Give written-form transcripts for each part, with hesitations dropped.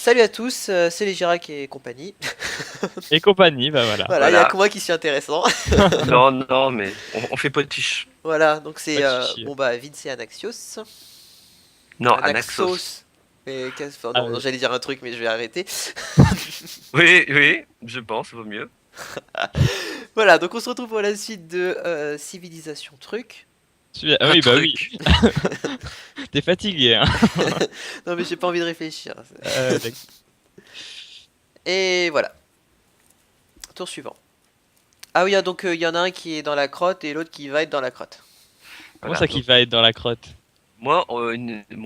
Salut à tous, c'est les Girac et compagnie. Et compagnie, bah voilà. Voilà, il y a que Voilà. moi qui suis intéressant. Non, non, mais on fait potiche. Voilà, donc Pas c'est de souci. bon bah Vince et Anaxios. Non, Anaxos. Anaxos. Enfin, Ah non, ouais. j'allais dire un truc mais je vais arrêter. Oui, oui, je pense, vaut mieux. Voilà, donc on se retrouve pour la suite de Civilisation Truc. Ah Un oui, bah oui. truc. T'es fatigué, hein. Non mais j'ai pas envie de réfléchir. D'accord. Et voilà, tour suivant. Ah oui, donc il y en a un qui est dans la crotte et l'autre qui va être dans la crotte. Comment Voilà. ça qui Donc, va être dans la crotte? moi, on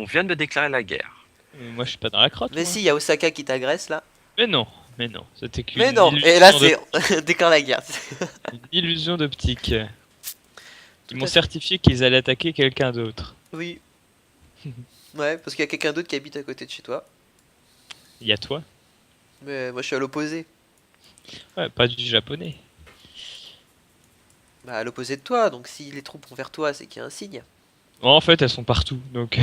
vient de me déclarer la guerre. Moi, je suis pas dans la crotte, Mais moi. si, il y a Osaka qui t'agresse là. Mais non, mais non. C'était Mais qu'une non, et là illusion c'est d'optique. déclare la guerre. Une illusion d'optique. Tout Ils m'ont à fait. certifié qu'ils allaient attaquer quelqu'un d'autre. Oui, ouais, parce qu'il y a quelqu'un d'autre qui habite à côté de chez toi. Il y a toi? Mais moi je suis à l'opposé. Ouais, pas du japonais. Bah à l'opposé de toi, donc si les troupes vont vers toi, c'est qu'il y a un signe. Bon, en fait, elles sont partout, donc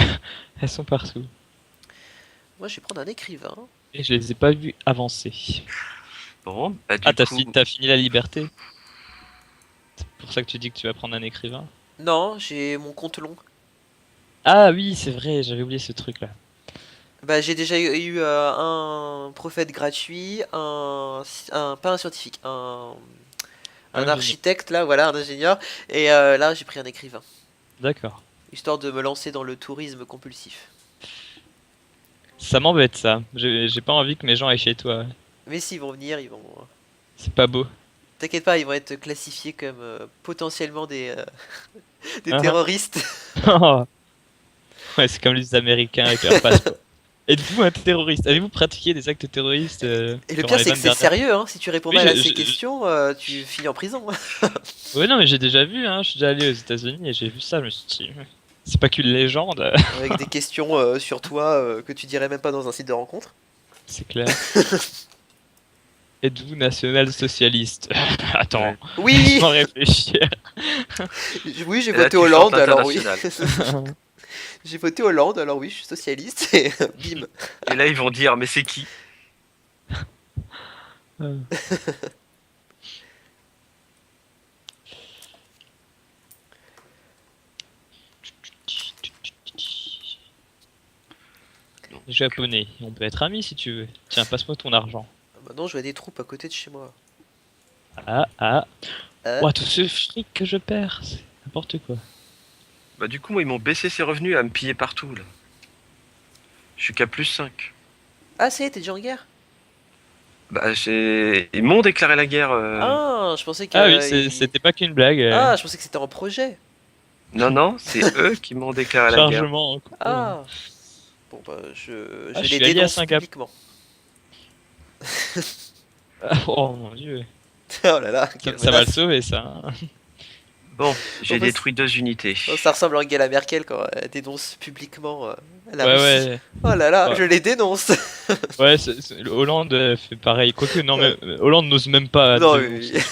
elles sont partout. Moi je vais prendre un écrivain. Et je les ai pas vues avancer. Bon, bah Ah, du coup, t'as fini la liberté? C'est pour ça que tu dis que tu vas prendre un écrivain? Non, j'ai mon compte long. Ah oui, c'est vrai, j'avais oublié ce truc-là. Bah j'ai déjà eu un prophète gratuit, pas un scientifique, un Ingénieur. architecte là, voilà, un ingénieur. Et là j'ai pris un écrivain, D'accord. histoire de me lancer dans le tourisme compulsif. Ça m'embête ça. J'ai pas envie que mes gens aillent chez toi. Mais s'ils vont venir, ils vont. C'est pas beau. T'inquiète pas, ils vont être classifiés comme potentiellement des Hein. terroristes. Ouais, c'est comme les Américains avec leur passeport. Êtes-vous un terroriste? Avez-vous pratiqué des actes terroristes Et le durant pire, les c'est que 20 c'est dernières... sérieux, hein. Si tu réponds Oui, mal à ces questions, tu finis en prison. ouais, non, mais j'ai déjà vu, hein. Je suis déjà allé aux États-Unis et j'ai vu ça. Je me suis dit, c'est pas qu'une légende, Avec des questions sur toi que tu dirais même pas dans un site de rencontre. c'est clair. Êtes-vous national-socialiste? Attends, ouais. Oui! laisse-moi réfléchir. Oui, j'ai Et là, voté tu chantes Hollande, alors oui. international. J'ai voté Hollande, alors oui, je suis socialiste, et bim. Et là, ils vont dire, mais c'est qui? Non. Japonais, on peut être amis si tu veux. Tiens, passe-moi ton argent. Maintenant, je vois des troupes à côté de chez moi. Ah, ah. Euh, Ouah, tout ce fric que je perds, c'est n'importe quoi. Bah du coup, moi, ils m'ont baissé ses revenus à me piller partout, là. Je suis qu'à plus 5. Ah, ça y est, t'es déjà en guerre? Bah, ils m'ont déclaré la guerre. Ah, je pensais Ah oui, que. c'était pas qu'une blague. Ah, je pensais que c'était en projet. Non, non, c'est eux qui m'ont déclaré la guerre. Chargement en cours. Ah, bon, bah, Ah, je je les suis allié à dénonce Singapour. publiquement. Oh mon dieu. Oh là là, quelle Ça va le menace. sauver, ça, hein. Bon, Bon, j'ai bah, détruit 2 unités. oh, ça ressemble à Angela Merkel quand elle dénonce publiquement la Ouais, Russie. ouais. Oh là là, Ouais, je les dénonce. ouais le Hollande fait pareil. Quoique, non, mais Hollande n'ose même pas Non, dénoncer.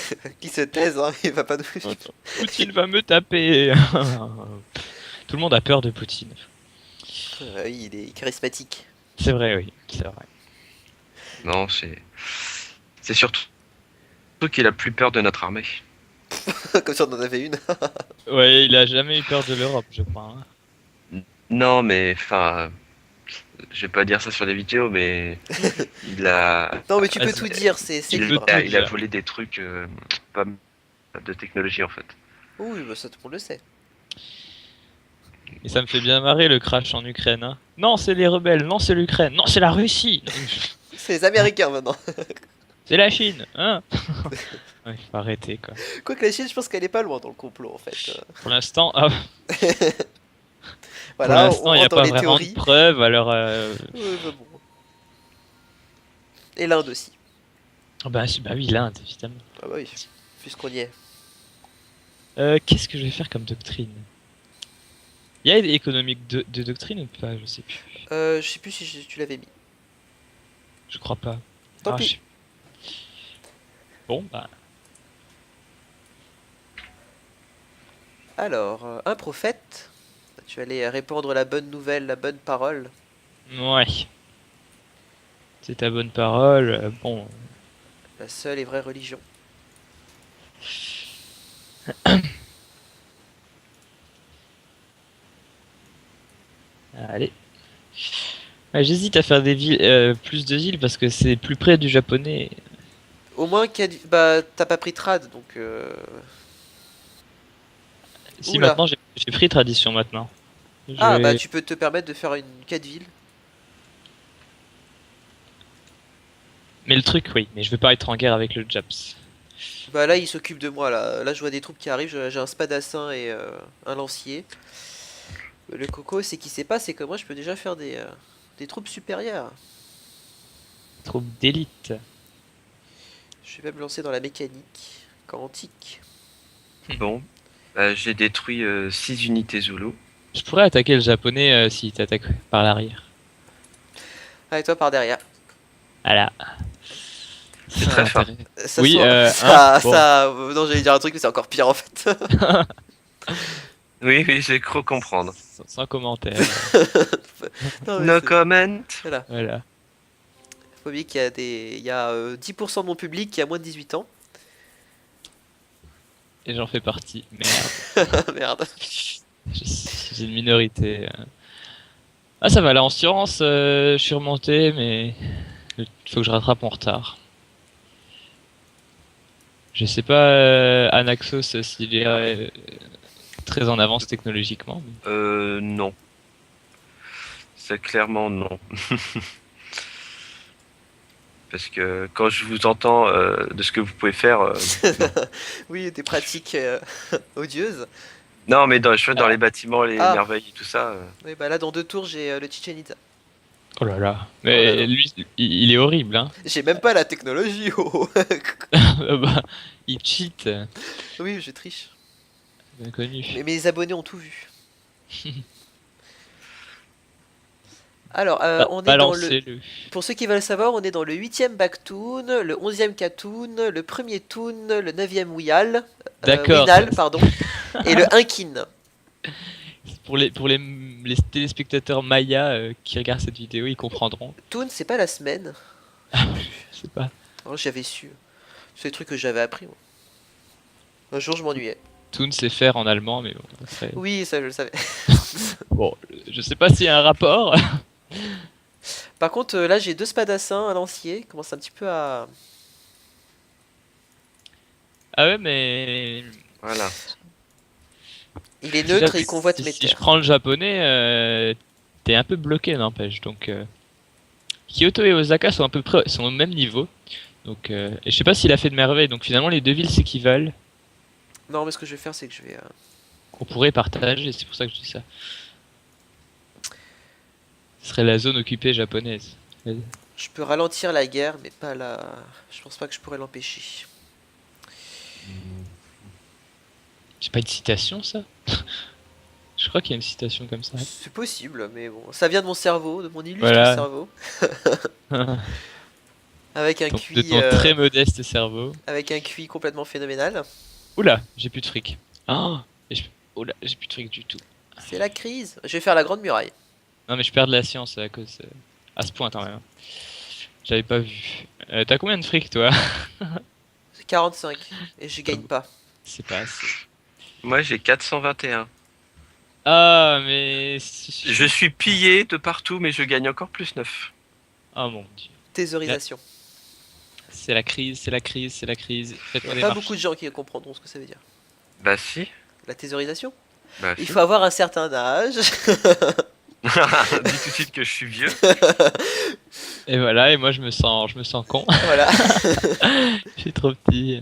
qui se taise, hein, il va pas nous. Attends. Poutine va me taper. Tout le monde a peur de Poutine. Oui, il est charismatique. C'est vrai, oui. C'est vrai. Non, c'est surtout qu'il a plus peur de notre armée. Comme si on en avait une. Ouais, il a jamais eu peur de l'Europe, je crois, hein. Non, mais enfin, je vais pas dire ça sur les vidéos, mais il a, Non, mais tu peux Vas-y, tout dire, c'est il peux libre. tout il a dire. volé des trucs, pas de technologie en fait. Oui, bah ça tout le monde le sait. Et ça me fait bien marrer le crash en Ukraine, hein. Non, c'est les rebelles. Non, c'est l'Ukraine. Non, c'est la Russie. Non, C'est les Américains maintenant. c'est la Chine, hein. Ouais, faut arrêter, quoi. Quoique la Chine, je pense qu'elle est pas loin dans le complot en fait. Pour l'instant, ah, pour Voilà, l'instant, on il n'y a rentre dans pas les vraiment de théories. preuves, alors... Bah bon. Et l'Inde aussi. bah, bah oui, l'Inde, évidemment. Ah bah oui, puisqu'on y est. Qu'est-ce que je vais faire comme doctrine? Il y a économique de doctrine ou pas? Je sais plus. Je sais plus si tu l'avais mis. Je crois pas. Tant Ah, pis. bon, bah... Alors, un prophète. Tu allais répandre la bonne nouvelle, la bonne parole. Ouais. C'est ta bonne parole. Bon, La seule et vraie religion. allez. Ouais, j'hésite à faire des villes, plus de villes parce que c'est plus près du japonais. Au moins, bah, t'as pas pris trad, donc... Si Oula. maintenant j'ai pris tradition maintenant. Je Ah, bah vais- tu peux te permettre de faire une 4 villes. Mais le truc, oui, mais je veux pas être en guerre avec le Japs. Bah là, il s'occupe de moi, là. Là, je vois des troupes qui arrivent, j'ai un spadassin et un lancier. Le coco, c'est qu'il sait pas, c'est que moi, je peux déjà faire des troupes supérieures. Troupe d'élite. Je vais même me lancer dans la mécanique quantique. Bon, j'ai détruit 6 unités Zulu. Je pourrais attaquer le japonais s'il t'attaque par l'arrière. Allez, toi par derrière. Voilà. C'est très fort. Ça, Oui, ça, hein, bon. non, j'allais dire un truc, mais c'est encore pire en fait. Oui, oui, j'ai cru comprendre. Sans commentaire. Non, mais No c'est- comment. Voilà. Voilà. Faut oublier qu'il y a il y a 10% de mon public qui a moins de 18 ans. Et j'en fais partie. Merde. Merde. J'ai une minorité. Ah, ça va, là, en science, je suis remonté, mais il faut que je rattrape mon retard. Je sais pas, Anaxos, s'il est très en avance technologiquement. Non. C'est clairement non. Parce que quand je vous entends de ce que vous pouvez faire, Oui, des pratiques odieuses. non, mais je fais dans les bâtiments, les Ah. merveilles et tout ça. Oui, bah là, dans 2 tours, j'ai le Chichen Itza. Oh là là. Oh là là. Mais lui, il est horrible, hein. J'ai même pas la technologie. Oh. Bah, il cheat, Oui, je triche. bien connu. Mais mes abonnés ont tout vu. Alors, on est dans le... Balancez-le. Pour ceux qui veulent savoir, on est dans le 8ème Backtoon, le 11ème Katoon, le 1er Toon, le 9ème D'accord. Winal, pardon, et le Inkin. Pour les téléspectateurs Maya qui regardent cette vidéo, ils comprendront. Toon, c'est pas la semaine. Je sais pas. Oh, j'avais su. C'est des trucs que j'avais appris, moi. Un jour, je m'ennuyais. Toon c'est faire en allemand, mais bon. Après... Oui, ça, je le savais. Bon, je sais pas s'il y a un rapport. Par contre, là, j'ai 2 spadassins, un lancier. Commence un petit peu à... Ah ouais, mais Voilà. Il est neutre et il si, convoite mes si je terres. prends le japonais, t'es un peu bloqué, n'empêche. Donc Kyoto et Osaka sont à peu près sont au même niveau. Donc et je sais pas s'il a fait de merveille. Donc finalement les deux villes s'équivalent. Non, mais ce que je vais faire, c'est que je vais... Qu'on pourrait partager. C'est pour ça que je dis ça. Ce serait la zone occupée japonaise. Je peux ralentir la guerre, mais pas la... Je pense pas que je pourrais l'empêcher. C'est pas une citation ça? Je crois qu'il y a une citation comme ça. C'est possible, mais bon, ça vient de mon cerveau, de mon illustre Voilà. cerveau, avec un De QI, ton très modeste cerveau. avec un QI complètement phénoménal. Oula, j'ai plus de fric. Ah, oula, j'ai plus de fric du tout. C'est la crise. Je vais faire la grande muraille. Non mais je perds de la science à cause à ce point quand même. J'avais pas vu. T'as combien de fric toi? C'est 45 et je gagne pas. C'est pas assez. Moi, j'ai 421. Ah mais Je suis pillé de partout, mais je gagne encore plus 9. Oh mon dieu. Thésaurisation. C'est la crise, c'est la crise, c'est la crise. Il Faites-moi n'y des a pas marches. beaucoup de gens qui comprendront ce que ça veut dire. Bah si. La thésaurisation. Bah Il si. faut avoir un certain âge. Dis tout de suite que je suis vieux. Et voilà, et moi je me sens con. Voilà. Je suis trop petit.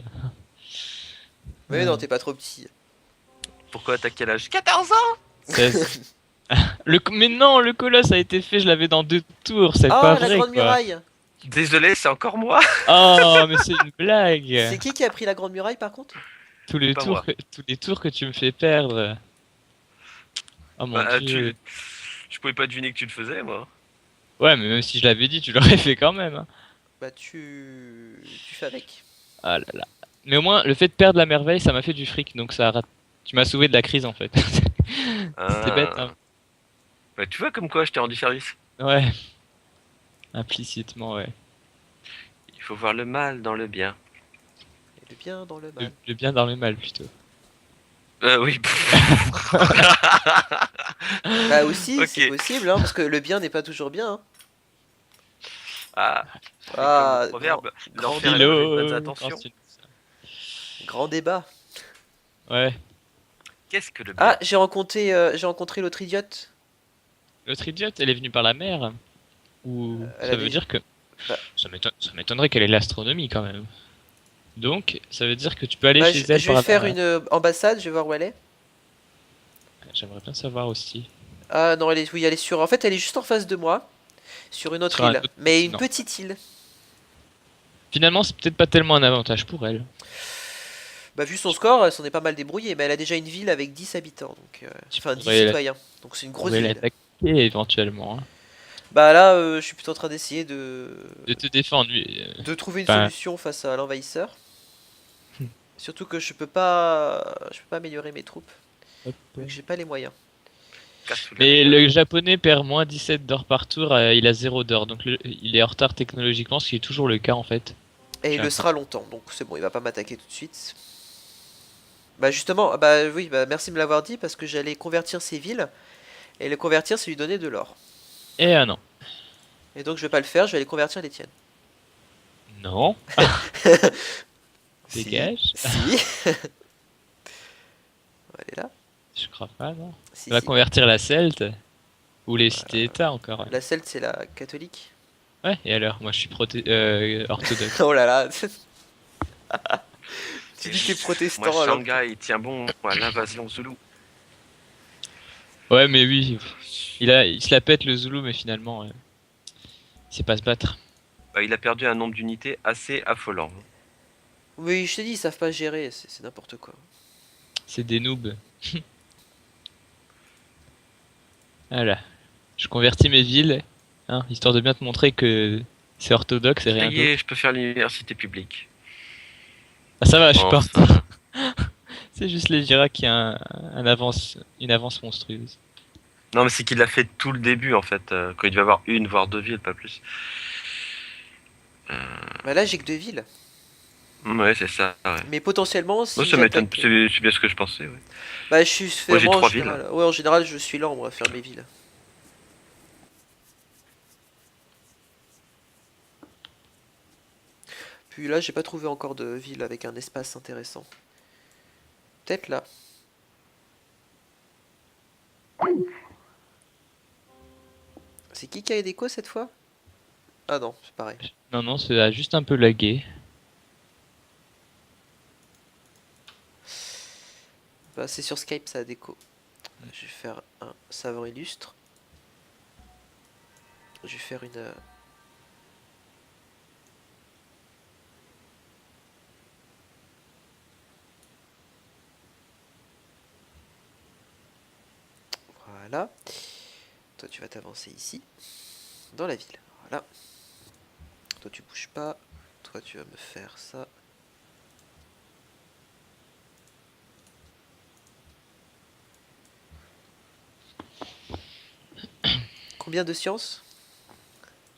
Mais non, t'es pas trop petit. Pourquoi t'as quel âge? 14 ans. 16. Mais non, le colosse a été fait, je l'avais dans 2 tours, c'est Oh, pas la vrai grande quoi. muraille. Désolé, c'est encore moi. Oh, mais c'est une C'est blague. qui a pris la grande muraille par contre? Tous les Pas tours moi. tous les tours que tu me fais perdre. Oh mon Bah, dieu. Je pouvais pas deviner que tu le faisais, moi. Ouais, mais même si je l'avais dit, tu l'aurais fait quand même. Hein. Bah tu fais avec. Ah là là. Mais au moins, le fait de perdre la merveille, ça m'a fait du fric, donc tu m'as sauvé de la crise en fait. C'était bête, hein. Bah, tu vois comme quoi je t'ai rendu service. Ouais. Implicitement, ouais. Il faut voir le mal dans le bien. Et le bien dans le Le, mal. le bien dans le mal, plutôt. Oui. Bah aussi, c'est Ok. possible, hein, parce que le bien n'est pas toujours bien. Hein. Ah, c'est comme le Ah, proverbe, grand l'enfer est pavé de bonnes Philo, quand intentions. grand débat. Ouais. Qu'est-ce que le Ah, bien? j'ai rencontré l'autre idiote. L'autre idiote, elle est venue par la mer. Ou Elle a ça veut des... dire que Bah, ça m'étonnerait qu'elle ait l'astronomie quand même. Donc ça veut dire que tu peux aller bah, chez elle je vais par faire la. une ambassade, je vais voir où elle est. J'aimerais bien savoir aussi. Ah non, oui, elle est sur... En fait, elle est juste en face de moi, sur une autre Sur un île. autre Mais une continent. petite île. Finalement, c'est peut-être pas tellement un avantage pour elle. Bah, vu son score, elle s'en est pas mal débrouillée, mais elle a déjà une ville avec 10 habitants, donc... Tu Enfin, 10 pourrais, citoyens. Donc c'est une grosse pourrais ville. l'attaquer éventuellement, hein. Bah là, je suis plutôt en train d'essayer De te défendre, lui. de trouver une Enfin, solution face à l'envahisseur. hmm, Surtout que je peux pas améliorer mes troupes, hop. vu que j'ai pas les moyens. Casse sous la Mais rigueur. le japonais perd moins 17 d'or par tour, il a 0 d'or, donc il est en retard technologiquement, ce qui est toujours le cas en fait. Et il J'ai le sera l'impression. longtemps, donc c'est bon, il va pas m'attaquer tout de suite. Bah justement, bah oui, bah merci de me l'avoir dit, parce que j'allais convertir ces villes, et les convertir, c'est lui donner de l'or. Eh ah non. Et donc je vais pas le faire, je vais aller convertir les tiennes. Non, Si, dégage. si, elle est là. Je crois pas, non. Si, On va si. convertir la Celte, ou les cités-États encore. La Celte, c'est la catholique. Ouais, et alors, moi je suis orthodoxe. Oh là là, tu Et dis que t'es moi, protestant alors que... Shanghai, il tient bon à l'invasion Zoulou. Ouais, mais oui, il se la pète le Zoulou, mais finalement, il sait pas se battre. Bah, il a perdu un nombre d'unités assez affolant. Oui, je te dis, ils savent pas gérer, c'est n'importe quoi. C'est des noobs. Voilà. Je convertis mes villes, hein, histoire de bien te montrer que c'est orthodoxe et Ça rien y d'autre. est, je peux faire l'université publique. Ah, ça va, je suis parti. Enfin. C'est juste les Jira qui a une avance monstrueuse. Non, mais c'est qu'il l'a fait tout le début, en fait, quand il devait avoir une, voire deux villes, pas plus. Bah là, j'ai que deux villes. Ouais, c'est ça, ouais. Mais potentiellement, Ouais, si ça m'étonne, j'attaque... c'est bien ce que je pensais, ouais. Bah, je suis Moi, j'ai moi en 3 villes. général. Ouais, en général, je suis lent, moi, à faire mes villes. Puis là, j'ai pas trouvé encore de ville avec un espace intéressant. Peut-être là. C'est qui a déco cette fois? Ah non, c'est pareil. Non, non, ça a juste un peu lagué. Bah, c'est sur Skype, ça a déco. Je vais faire un savant illustre. Je vais faire une... Voilà. Toi, tu vas t'avancer ici, dans la ville. Voilà. Toi, tu bouges pas. Toi, tu vas me faire ça. Combien de sciences?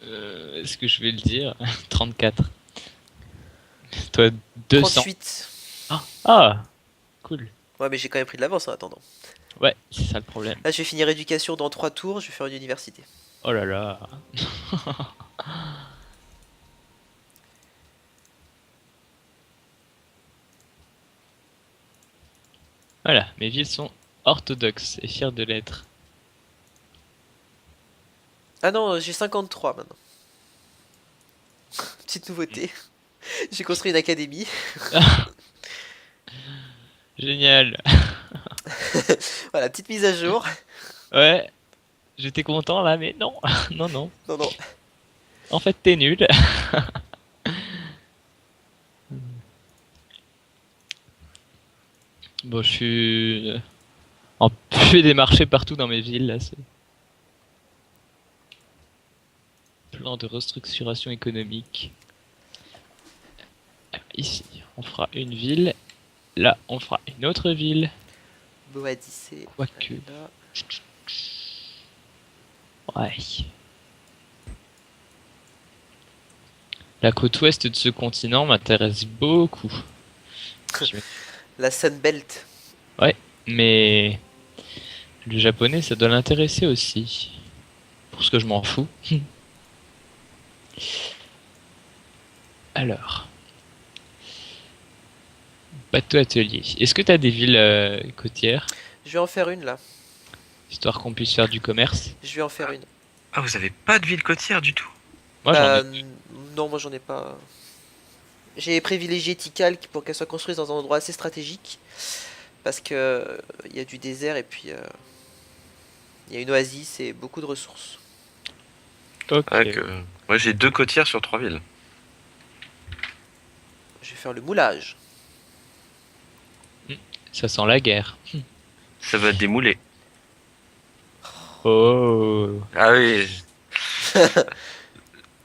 Est-ce que je vais le dire? 34. Toi, 200. 38. Ah, cool. Ouais, mais j'ai quand même pris de l'avance en attendant. Ouais, c'est ça le problème. Là, je vais finir éducation dans 3 tours, je vais faire une université. Oh là là. Voilà, mes villes sont orthodoxes et fiers de l'être. Ah non, j'ai 53 maintenant. Petite nouveauté. J'ai construit une académie. Génial. Voilà, petite mise à jour. Ouais, j'étais content là, mais non. Non, non. Non, non. En fait, t'es nul. Bon, je suis en fais des marchés partout dans mes villes là. C'est plan de restructuration économique. Ici, on fera une ville. Là, on fera une autre ville. Boadicée. Quoique. Là. Ouais. La côte ouest de ce continent m'intéresse beaucoup. Je- La Sunbelt. Mais le japonais, ça doit l'intéresser aussi. Pour ce que je m'en fous. Alors, bateau atelier. Est-ce que t'as des villes côtières, Je vais en faire une là. histoire qu'on puisse faire du commerce? Je vais en faire une. Ah, vous avez pas de ville côtière du tout? Moi, j'en ai. Non, moi j'en ai pas. J'ai privilégié Tikal pour qu'elle soit construite dans un endroit assez stratégique. Parce que il y a du désert et puis il y a une oasis et beaucoup de ressources. Ok. Ah, moi j'ai 2 côtières sur 3 villes. Je vais faire le moulage. Ça sent la guerre. Ça va démouler. Oh. Ah oui.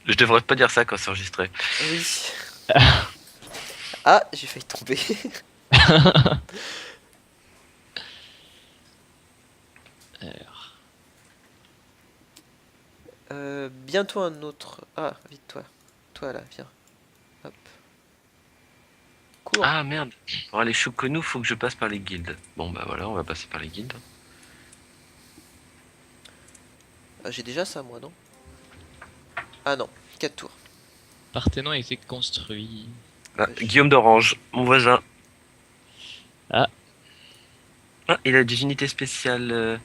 Je devrais pas dire ça quand c'est enregistré. Oui. Ah, j'ai failli tomber. Alors, Bientôt un autre. Ah, vite toi. Toi là, viens. Hop. Cours. Ah merde. Pour aller Shokonou, faut que je passe par les guildes. Bon bah voilà, on va passer par les guildes. Ah, j'ai déjà ça moi, non? Ah non, 4 tours. Parthénon a été construit. Ah, Guillaume d'Orange, mon voisin. Ah. Ah, il a des unités spéciales.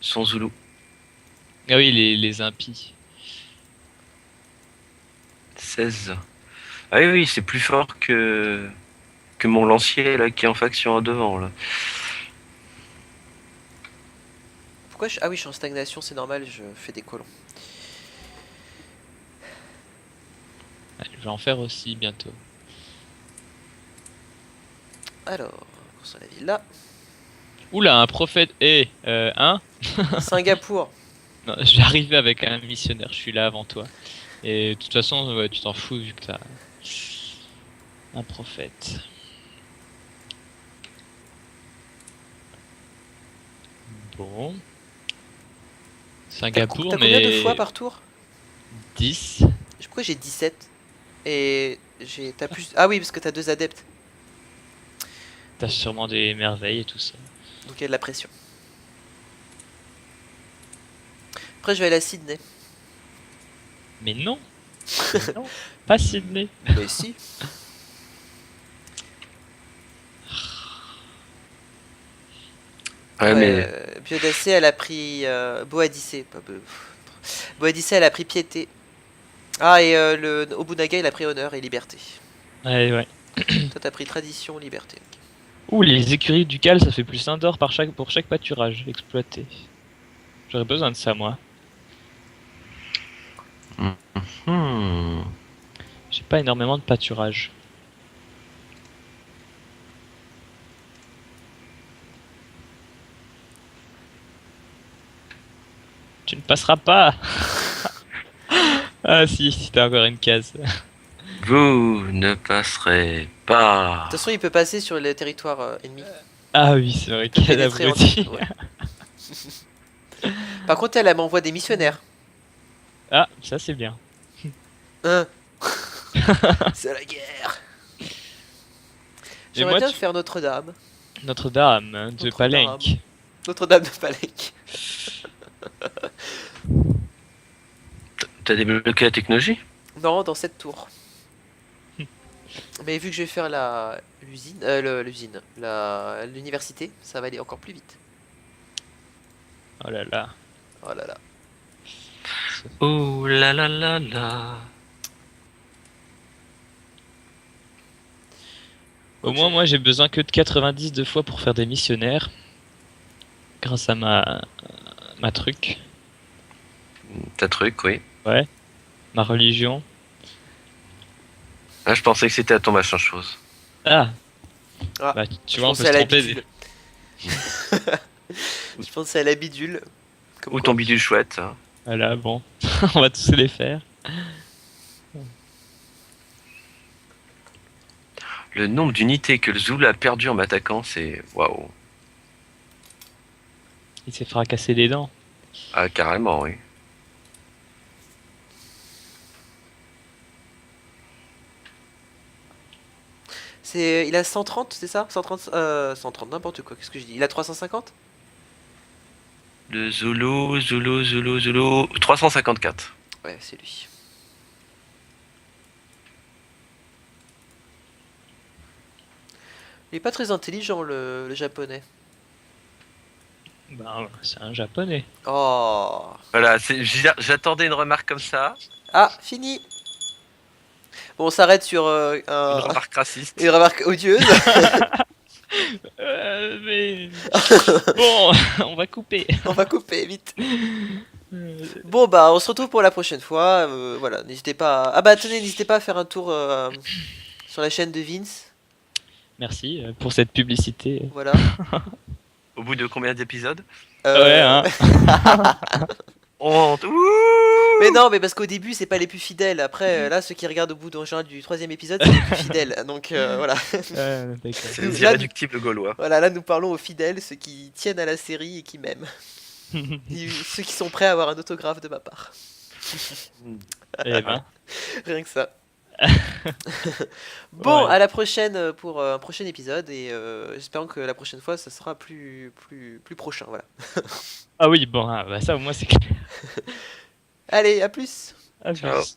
Son Zoulou. Ah oui, les impies. 16. Ah oui, oui, c'est plus fort que mon lancier là qui est en faction à devant là. Pourquoi je... Ah oui, je suis en stagnation, c'est normal, je fais des colons. Ouais, je vais en faire aussi bientôt. Alors, sur la ville là. Oula, un prophète. Hein? Singapour. Non, je vais arriver avec un missionnaire, je suis là avant toi. Et de toute façon, ouais, tu t'en fous vu que t'as un prophète. Bon. Singapour, T'as combien de mais fois par tour? 10. Pourquoi j'ai 17? Et j'ai... T'as plus... Ah oui, parce que t'as 2 adeptes. T'as sûrement des merveilles et tout ça. Donc il y a de la pression. Après, je vais aller à Sydney. Mais non, non, pas Sydney. Mais si. Ouais, mais Biodacée, elle a pris Boadicée. Boadicée, elle a pris Piété. Ah, et le Obunaga, il a pris Honneur et Liberté. Ouais, ouais. Toi, t'as pris Tradition, Liberté. Ok. Ouh, les écuries ducales, ça fait plus 1 d'or pour chaque pâturage exploité. J'aurais besoin de ça, moi. hmm. J'ai pas énormément de pâturage. Tu ne passeras pas. Ah si, t'as encore une case. Vous ne passerez pas. De toute façon, il peut passer sur le territoire ennemi. Ah oui, c'est vrai Il peut qu'elle a pénétrer en abruti. ouais. Par contre, elle m'envoie des missionnaires. Ah, ça c'est bien. Hein. C'est la guerre. Et J'aimerais moi, bien faire Notre-Dame. Notre-Dame de Notre-Dame. Palenque. Notre-Dame de Palenque. T'as débloqué la technologie? Non, dans cette tour. Mais vu que je vais faire l'usine, l'université, ça va aller encore plus vite. Oh là là. Oh là là. Oh là là là là. Au moins, moi, j'ai besoin que de 90 de fois pour faire des missionnaires. Grâce à ma truc. Ta truc, oui. Ouais. Ma religion. Ah, je pensais que c'était à ton machin chose. Ah. Ah, Bah, tu je vois, on peut pensais se à la tromper. bidule. Je pensais à la bidule. Comme Ou quoi. ton bidule chouette. Hein. Voilà, bon. On va tous les faire. Le nombre d'unités que le Zoul a perdu en m'attaquant, c'est waouh. Il s'est fracassé les dents. Ah, carrément, oui. Il a 130, c'est ça? 130, 130, n'importe quoi, qu'est-ce que je dis? Il a 350? Le Zolo, 354. Ouais, c'est lui. Il est pas très intelligent, le japonais. Bah, c'est un japonais. Oh. Voilà, j'attendais une remarque comme ça, Ah, fini. Bon, on s'arrête sur une remarque raciste. une remarque odieuse. Mais... Bon, on va couper. On va couper vite. Bon, bah, on se retrouve pour la prochaine fois. Voilà, n'hésitez pas à... Ah bah, tenez, n'hésitez pas à faire un tour sur la chaîne de Vince. Merci pour cette publicité. Voilà. Au bout de combien d'épisodes? Ouais, hein. Honte. Mais non, mais parce qu'au début, c'est pas les plus fidèles. Après, là, ceux qui regardent au bout en général du 3e épisode, c'est les plus fidèles. Donc, voilà. D'accord. C'est Là, les irréductibles gaulois. Voilà, là, nous parlons aux fidèles, ceux qui tiennent à la série et qui m'aiment. Ceux qui sont prêts à avoir un autographe de ma part. Eh ben, Rien que ça. Bon, Ouais. à la prochaine pour un prochain épisode et j'espère que la prochaine fois ça sera plus prochain, voilà. Ah oui, bon, ah, bah ça au moins c'est clair. Allez, à plus. Ah, Ciao. plus.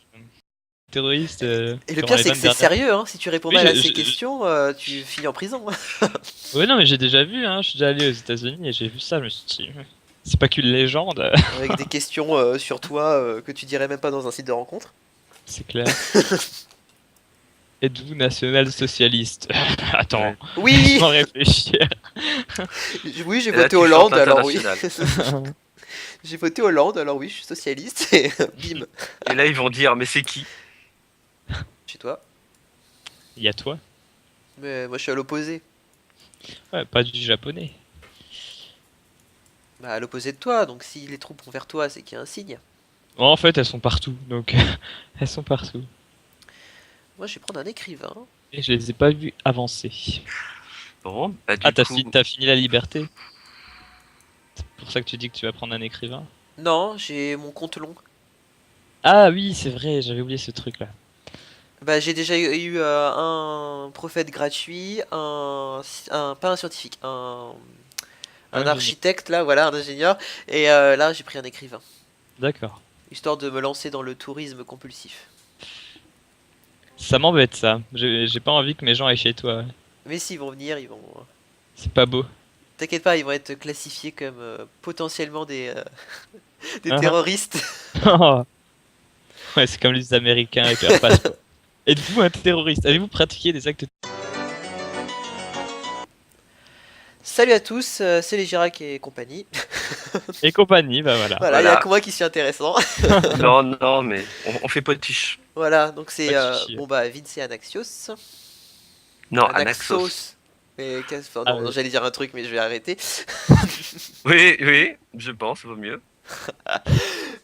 Terroriste. Et le durant pire les c'est que 20 c'est dernières- sérieux, hein. Si tu réponds Oui, mal à je- ces je- questions, tu finis en prison. Ouais, non, mais j'ai déjà vu, hein. Je suis déjà allé aux États-Unis et j'ai vu ça. Je me suis dit, c'est pas qu'une légende, Avec des questions sur toi que tu dirais même pas dans un site de rencontre. c'est clair. Êtes-vous national-socialiste? Attends, Ouais. Oui, laisse-moi réfléchir. oui, j'ai Et là, voté tu Hollande, chantes alors oui. international. J'ai voté Hollande, alors oui, je suis socialiste et bim, Et là, ils vont dire, mais c'est qui? chez toi. Il y a toi? Mais moi je suis à l'opposé. Ouais, pas du japonais. Bah à l'opposé de toi, donc si les troupes vont vers toi, c'est qu'il y a un signe. Bon, en fait, elles sont partout, donc elles sont partout. Moi je vais prendre un écrivain. Et je les ai pas vues avancer. Bon, bah du Ah, coup, t'as fini la liberté? C'est pour ça que tu dis que tu vas prendre un écrivain? Non, j'ai mon compte long. Ah oui, c'est vrai, j'avais oublié ce truc-là. Bah j'ai déjà eu un prophète gratuit, pas un scientifique, un Ingénieur. architecte là, voilà, un ingénieur, et là j'ai pris un écrivain, D'accord. histoire de me lancer dans le tourisme compulsif. Ça m'embête ça. J'ai pas envie que mes gens aillent chez toi. Mais s'ils vont venir, ils vont... C'est pas beau. T'inquiète pas, ils vont être classifiés comme potentiellement des Ah. terroristes. Ouais, c'est comme les Américains avec leur passeport. Êtes-vous un terroriste? Avez-vous pratiqué des actes Salut à tous, c'est les Girac et compagnie. et compagnie? Bah voilà. Voilà, il y a Voilà. que moi qui suis intéressant. non, non, mais on fait potiche. Voilà, donc c'est... Pas de souci. bon bah, Vince et Anaxios. Non, Anaxos. Mais enfin, Ah non, oui. j'allais dire un truc, mais je vais arrêter. Oui, oui, je pense, vaut mieux.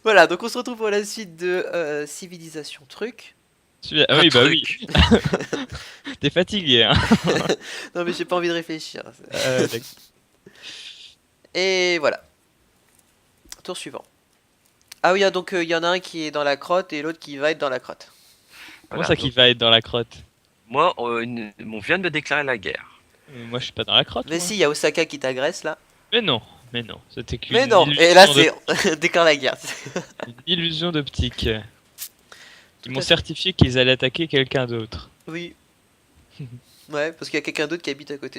Voilà, donc on se retrouve pour la suite de Civilisation Truc. Ah oui, bah Un oui. truc. T'es fatigué, hein. Non, mais j'ai pas envie de réfléchir. D'accord. Et voilà. Tour suivant. Ah oui, ah, donc il y en a un qui est dans la crotte et l'autre qui va être dans la crotte. Comment Voilà, ça donc, qui va être dans la crotte? moi, on vient de me déclarer la guerre. Moi, je suis pas dans la crotte. Mais moi. si, il y a Osaka qui t'agresse là. Mais non. C'était qu'une Mais non, illusion et là de- c'est déclare la guerre. une illusion d'optique. Tout Ils m'ont à fait. certifié qu'ils allaient attaquer quelqu'un d'autre. Oui. Ouais, parce qu'il y a quelqu'un d'autre qui habite à côté de